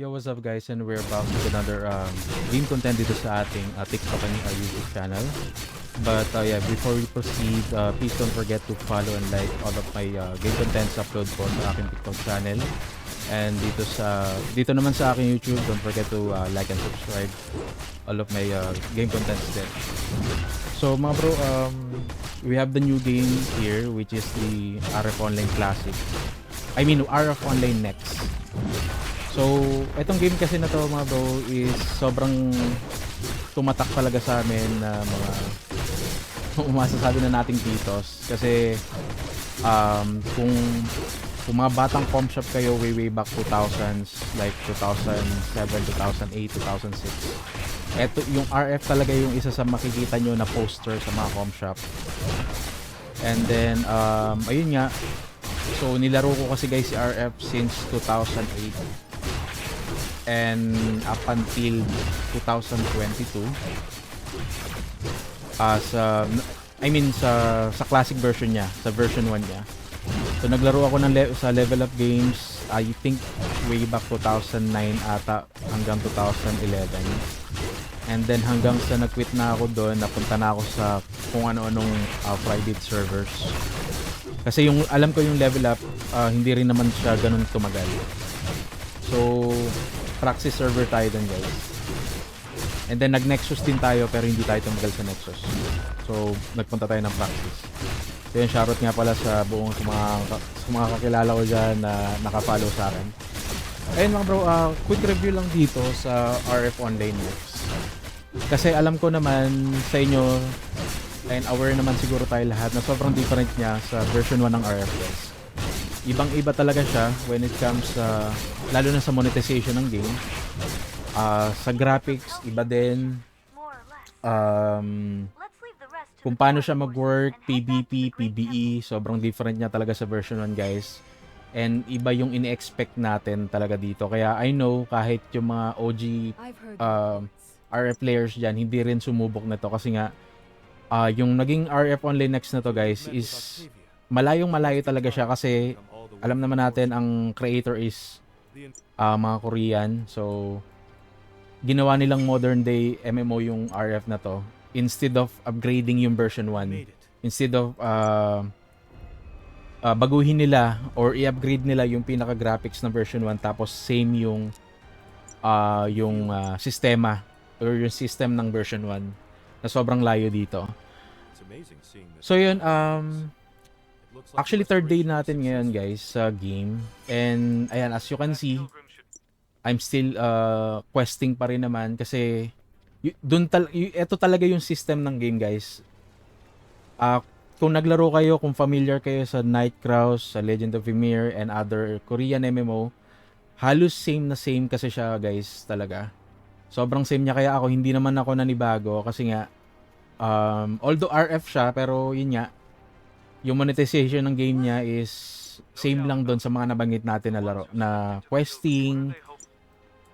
Yo, what's up guys, and we're back with another game content dito sa ating TikTok and YouTube channel. But yeah, before we proceed, please don't forget to follow and like all of my game contents upload po sa aking TikTok channel. And dito naman sa aking YouTube, don't forget to like and subscribe all of my game contents there. So mga bro, we have the new game here, which is the RF Online Classic. I mean RF Online Next. So, itong game kasi na to mga bro is sobrang tumatak talaga sa amin na mga masasabi na nating titos. Kasi kung mga batang comp shop kayo way back 2000s, like 2007, 2008, 2006. Ito yung RF talaga yung isa sa makikita nyo na poster sa mga comp shop. And then ayun nga. So nilaro ko kasi guys si RF since 2008. And up until 2022 sa classic version niya, sa version 1 niya. So naglaro ako sa Level Up Games, I think way back 2009 ata hanggang 2011. And then hanggang sa nag-quit na ako doon, napunta na ako sa kung ano-anong private servers. Kasi yung alam ko yung Level Up, hindi rin naman siya ganun tumagal. So Praxis server tayo dun guys. And then nag-Nexus din tayo pero hindi tayo tumagal sa Nexus. So nagpunta tayo ng Praxis. So yun, shoutout nga pala sa buong sa mga kakilala ko dyan na nakafollow sa akin. Ayun mga bro, quick review lang dito sa RF Online Next. Kasi alam ko naman sa inyo, and aware naman siguro tayo lahat na sobrang different niya sa version 1 ng RF guys. Ibang-iba talaga siya when it comes sa lalo na sa monetization ng game. Sa graphics, iba din. Kung paano siya mag-work, PvP, PvE, sobrang different niya talaga sa version 1 guys. And iba yung ini-expect natin talaga dito. Kaya I know kahit yung mga OG RF players dyan, hindi rin sumubok na to kasi nga yung naging RF Online Next na to guys is malayo talaga siya kasi alam naman natin ang creator is mga Korean. So ginawa nilang modern day MMO yung RF na to instead of upgrading yung version 1. Instead of baguhin nila or i-upgrade nila yung pinaka graphics ng version 1 tapos same yung sistema or yung system ng version 1 na sobrang layo dito. So yun, actually third day natin ngayon guys sa game. And ayan, as you can see, I'm still questing pa rin naman kasi ito talaga yung system ng game guys. Kung naglaro kayo, kung familiar kayo sa Nightcrawls, sa Legend of Ymir and other Korean MMO, halos same na same kasi siya guys talaga. Sobrang same niya, kaya ako hindi naman ako nanibago kasi nga although RF siya pero yun nga, yung monetization ng game niya is same lang doon sa mga nabanggit natin na laro na questing,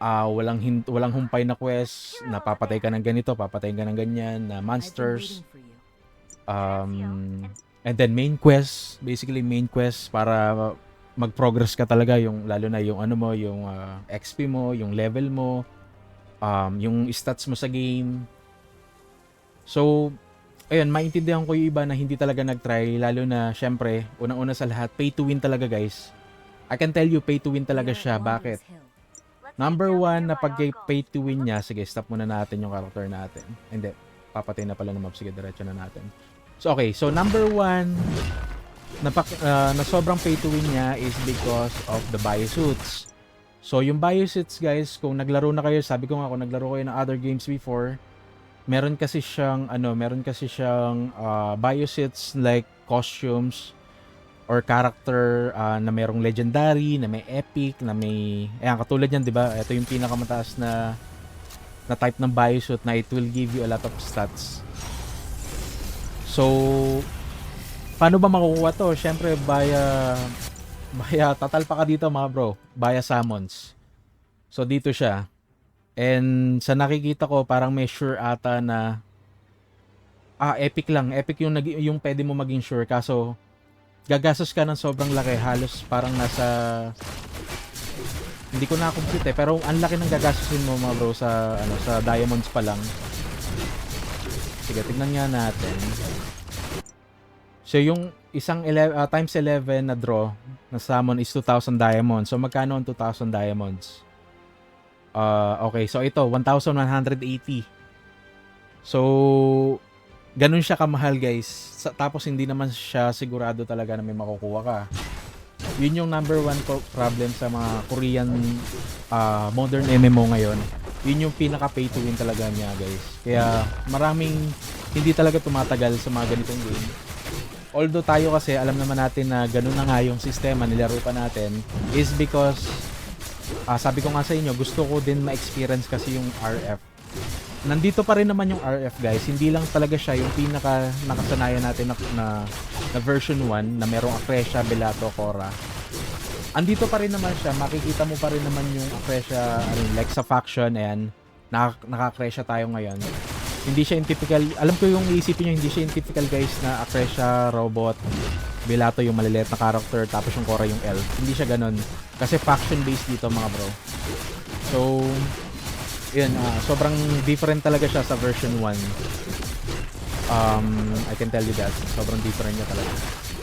walang humpay na quest, napapatay ka ng ganito, papatay ka ng ganyan, na monsters. And then main quest, basically main quest para mag-progress ka talaga, yung lalo na yung ano mo, yung XP mo, yung level mo, yung stats mo sa game. So ayun, maintindihan ko yung iba na hindi talaga nag-try, lalo na syempre, unang-una sa lahat, pay to win talaga guys. I can tell you, pay to win talaga siya. Bakit? Number 1 na pag-pay to win niya, sige, stop muna natin yung character natin. Hindi, papatay na pala ng map. Sige, diretso na natin. So okay, so number 1 na sobrang pay to win niya is because of the biosuits. So yung biosuits guys, kung naglaro na kayo, sabi ko nga kung naglaro kayo ng other games before, meron kasi siyang biosuits like costumes or character na merong legendary, na may epic, na may ayan, katulad yan, 'di ba? Ito yung pinakamataas na type ng biosuit na it will give you a lot of stats. So paano ba makukuha to? Syempre via tatalpa ka dito mga bro, via summons. So dito siya. And sa nakikita ko parang may sure ata na epic lang. Epic yung pwede mo maging sure, kaso gagastos ka ng sobrang laki, halos parang Hindi ko na-compute pero ang laki ng gagastusin mo mga bro sa ano sa diamonds pa lang. Sige, tignan nga natin. So yung isang times 11 na draw na summon is 2,000 diamonds. So magkano ang 2,000 diamonds? Okay, so ito 1,180. So ganun siya kamahal guys. Tapos hindi naman siya sigurado talaga na may makukuha ka. Yun yung number one problem sa mga Korean modern MMO ngayon. Yun yung pinaka pay to win talaga niya guys. Kaya maraming hindi talaga tumatagal sa mga ganitong game. Although tayo kasi alam naman natin na ganun na nga yung sistema nilaro pa natin is because sabi ko nga sa inyo gusto ko din ma-experience kasi yung RF. Nandito pa rin naman yung RF guys, hindi lang talaga siya yung pinaka nakasanayan natin na version 1 na merong Acrecia, Bellato, Cora. Andito pa rin naman siya, makikita mo pa rin naman yung Acrecia, like sa faction, ayan, naka-Acrecia tayo ngayon. Hindi siya yung typical, alam ko yung iisipin nyo, hindi siya yung typical guys na Acrecia, Robot, Bellato yung maliliit na character, tapos yung Cora yung Elf. Hindi siya ganun, kasi faction based dito mga bro. So, yun, sobrang different talaga siya sa version 1. I can tell you that. Sobrang different niya talaga.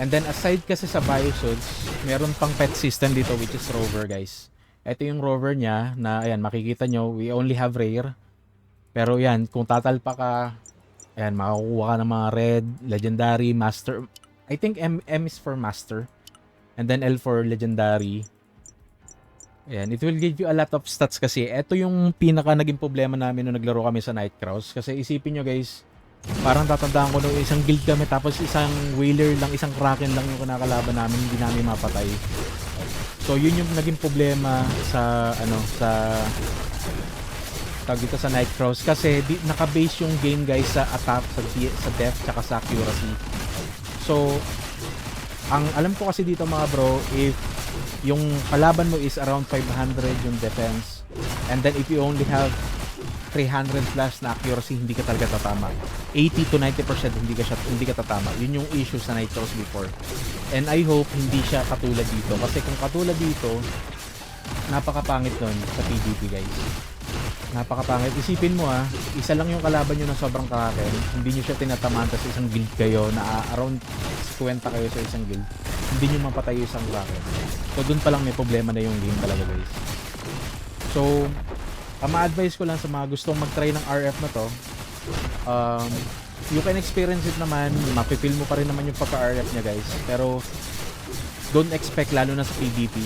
And then aside kasi sa Biosuits, meron pang pet system dito which is Rover guys. Ito yung Rover niya na ayan makikita nyo, we only have rare. Pero yan, kung tatalpa ka, ayan makakuha ka ng mga red, legendary, master. I think M is for master. And then L for legendary. Ayan, it will give you a lot of stats kasi. Ito yung pinaka naging problema namin nung naglaro kami sa Nightcross. Kasi isipin nyo guys, parang tatandaan ko nung isang guild kami tapos isang whaler lang, isang kraken lang yung kinakalaban namin, hindi namin mapatay. So yun yung naging problema sa tawag dito sa Nightcross kasi naka-base yung game guys sa attack, sa death, tsaka sa accuracy. So ang alam ko kasi dito mga bro, if yung kalaban mo is around 500 yung defense and then if you only have 300 plus na accuracy, hindi ka talaga tatama. 80 to 90% hindi ka tatama. Yun yung issue sa Nightcross before. And I hope hindi siya katulad dito kasi kung katulad dito, napakapangit nun sa PvP guys. Napakapangit. Isipin mo isa lang yung kalaban nyo na sobrang kraken, hindi nyo siya tinatamaan kasi isang guild kayo na around 50 kayo sa isang guild, hindi nyo mapatay yung isang kraken. So dun pa lang may problema na yung game talaga guys. So ma-advise ko lang sa mga gustong mag-try ng RF na to, you can experience it naman, mapipil mo pa rin naman yung pagka-RF niya guys, pero don't expect lalo na sa PvP.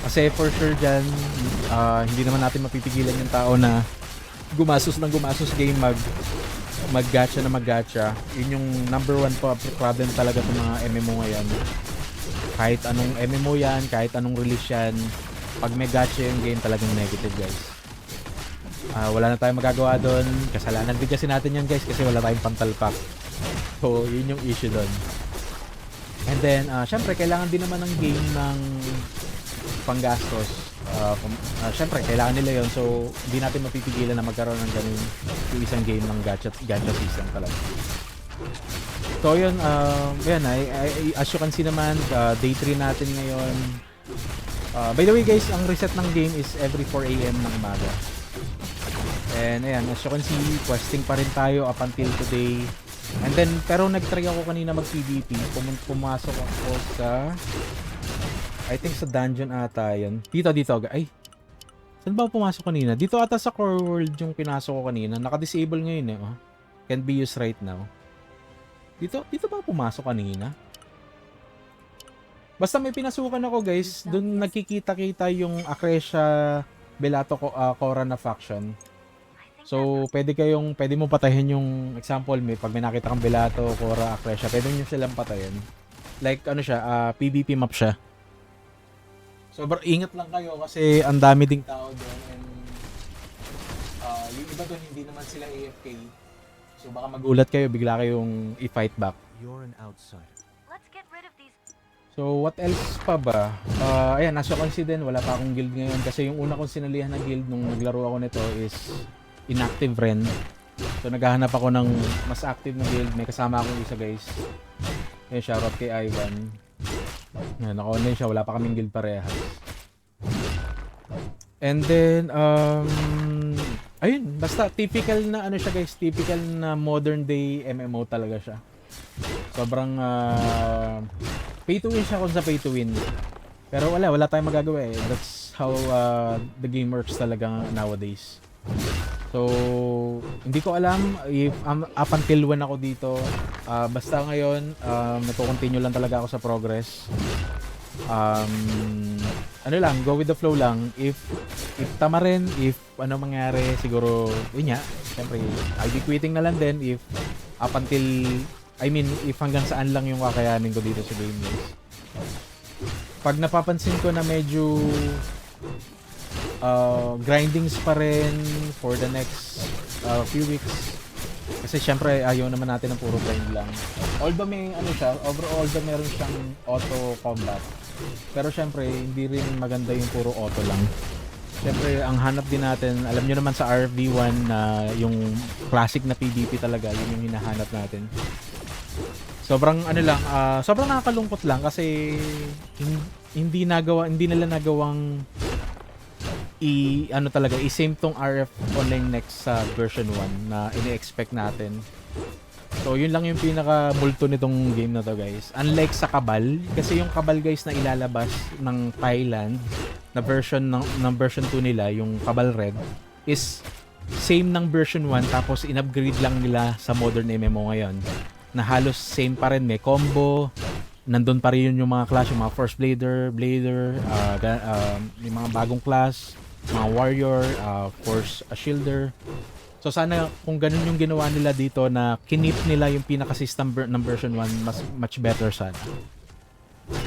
Kasi for sure dyan, hindi naman natin mapipigilan yung tao na gumasos ng gumasos game, mag-gacha na mag-gacha. Yun yung number one problem talaga sa mga MMO ngayon. Kahit anong MMO yan, kahit anong release yan, pag may gacha yung game talagang negative guys. Wala na tayong magagawa doon. Kasalanan din kasi natin yan guys kasi wala tayong pantalpak. So yun yung issue doon. And then syempre kailangan din naman ng game ng panggastos. Syempre kailangan nila yon, so hindi natin mapipigilan na magkaroon ng ganun yung isang game ng gacha system talaga. So yun, yan, as you can see naman, day 3 natin ngayon. By the way guys, ang reset ng game is every 4 AM ng umaga. And ayan, as you can see, questing pa rin tayo up until today. And then, pero nag-try ako kanina mag-PvP. Pumasok ako sa, I think sa dungeon ata yun. Dito. Ay, saan ba pumasok kanina? Dito ata sa core world yung pinasok ko kanina. Naka-disable ngayon eh. Can be used right now. Dito ba pumasok kanina? Basta may pinasukan ako guys. Doon nagkikita-kita yung Acrecia, Bellato, Cora na faction. So, pwede mo patayin yung example, pag may nakita kang Bellato, Cora, Acrecia, pwede nyo silang patayin. Like, ano siya, PvP map siya. Sobrang ingat lang kayo kasi ang dami ding tao doon. And yung iba doon, hindi naman sila AFK. So, baka magulat kayo, bigla kayong i-fight back. You're an outsider. So, what else pa ba? Ayan, nasa kasi din, wala pa akong guild ngayon. Kasi yung una kong sinalihan na guild nung naglaro ako nito is inactive ren. So, naghahanap ako ng mas active na guild. May kasama akong isa guys. Ayan, shoutout kay Ivan. Ayan, naka-online siya. Wala pa kaming guild parehas. And then, ayun, basta typical na ano siya guys, typical na modern day MMO talaga siya. Sobrang pay to win siya kung sa pay to win. Pero wala tayong magagawa eh. That's how the game works talaga nowadays. So, hindi ko alam if up until when ako dito. Basta ngayon, nagko-continue lang talaga ako sa progress. Ano lang, go with the flow lang. If tama rin, if ano mangyari, siguro, yun nga, syempre, I'll be quitting na lang din if up until, I mean, if hanggang saan lang yung kakayanin ko dito sa game guys. Pag napapansin ko na medyo grindings pa rin for the next few weeks, kasi syempre ayaw naman natin ng puro grind lang. Although may ano siya, overall meron siyang auto combat, pero syempre hindi rin maganda yung puro auto lang. Syempre ang hanap din natin, alam nyo naman sa RV1 na yung classic na PvP talaga, yun yung hinahanap natin. Sobrang ano lang, sobrang nakakalungkot lang kasi hindi nila nagawang i-same tong RF Online Next sa version 1 na ini-expect natin. So yun lang yung pinaka multo nitong game na to guys. Unlike sa Cabal, kasi yung Cabal guys na ilalabas ng Thailand na version ng version 2 nila, yung Cabal Red, is same ng version 1 tapos in-upgrade lang nila sa modern MMO ngayon. Na halos same pa rin, may combo, nandun pa rin yung mga class, yung mga Force Blader, yung mga bagong class, mga Warrior, Force Shielder. So sana kung ganun yung ginawa nila dito na kinip nila yung pinaka-system ng version 1, much better sana.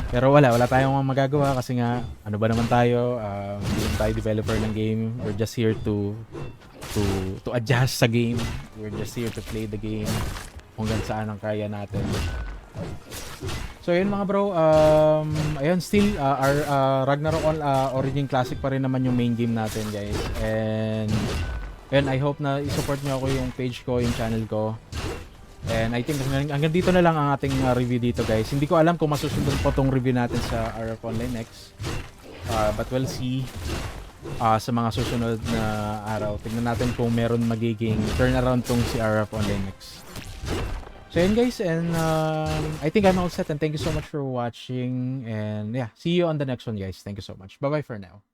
Pero wala tayong magagawa kasi nga, ano ba naman tayo, hindi tayo developer ng game. We're just here to adjust sa game. We're just here to play the game hanggang saan ang kaya natin. So yun mga bro, ayun still our Ragnarok Origin Classic pa rin naman yung main game natin guys. And I hope na i-support nyo ako yung page ko, yung channel ko. And I think hanggang dito na lang ang ating review dito guys. Hindi ko alam kung masusunod po tong review natin sa RF Online X. But we'll see sa mga susunod na araw. Tingnan natin kung meron magiging turnaround tong si RF Online X. So yun guys, and I think I'm all set and thank you so much for watching, and yeah, see you on the next one guys. Thank you so much. Bye bye for now.